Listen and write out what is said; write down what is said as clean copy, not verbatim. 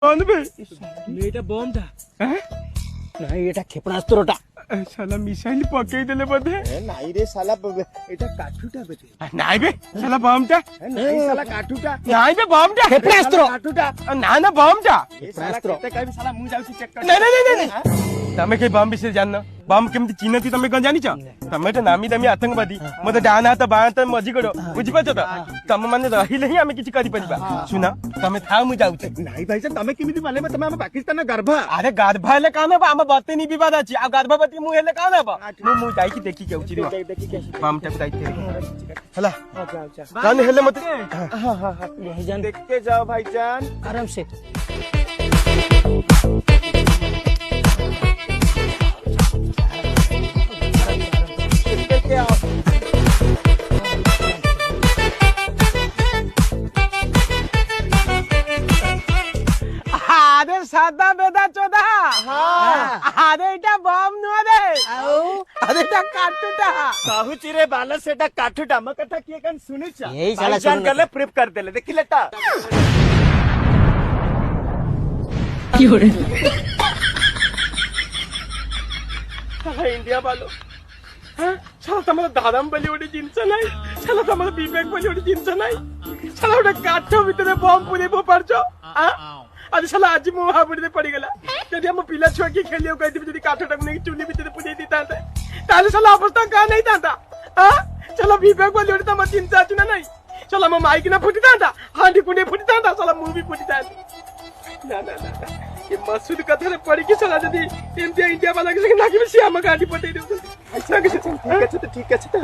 कौन बे এটা বমটা हैं না এটা ক্ষেপণাস্ত্রটা साला मिसाइल पकई देले बदे নাই রে শালা এটা কাঠুটা বেটে नाई बे साला बमटा নাই শালা কাঠুটা नाई बे बमटा ক্ষেপণাস্ত্র কাঠুটা ना ना बमटा এ শালা কেতে কাই শালা মু যাউছি চেক কর नहीं नहीं नहीं तमे के बम विषय जानना बम केमती चिन्हती तमे कौन जानी तमे तो नामी दामी आतंकवादी मते डान हाथ बाँ हाथ मझी गोड़ बुझी पाछ तो तम माने रहिले ही आमे किछि करि परिबा सुना तमे था मु जाउछ নাই ভাই তুমি কেমিতি মালে তুমি ଆମ ପାକିସ୍ତାନ ଗର୍ଭ अरे गार्भा हेले काम है आम बते नहीं विवाद अछि आ गर्भवती मु हेले काम है मु जाई की देखी के उची দেখি কে बम टक दाई हला जान हेले मते हां हां हां यही जान দেখতে যাও ভাইজান आराम से দেখতে आओ আরে সাদা বেদা চোদা আরে এটা বম নুয়া রে আরে এটা কাটুটা কাহুচি রে বালা সেটা কাঠুটা ଆମ କଥା କିଏ କାନ ଶୁଣିଛ ଏଇ ଶାଲା ଭାଇଜାନ ଶୁଣୁନ। ଗଲେ ପ୍ରିପ କରିଦେଲେ ଦେଖିଲେଟା इंडिया वालों साला तमला दादम बली ओडी जिंस नाही साला तमला विवेक बली ओडी जिंस नाही साला ओडा काठो भितरे बम पुरे बो परचो आज साला आज मो हाबुडी दे पड़ी गला जदि हम पिला छुआ के खेलियो कहती जदि काठो टक नहीं चुनी भितरे पुरे दीता ताले साला अवस्था का नहीं ताता साला विवेक बली ओडी तम जिंस आछु ना नहीं साला म माइक ना फुटी ताता हांडी कुंडे फुटी ताता साला मूवी फुटी ताता ना ना ना ये मसूद कथरे पड़ी कि साला जदि इंडिया वाला के संग लागी में सिया म गाड़ी पटै देउ ঠিক আছে তো ঠিক আছে তো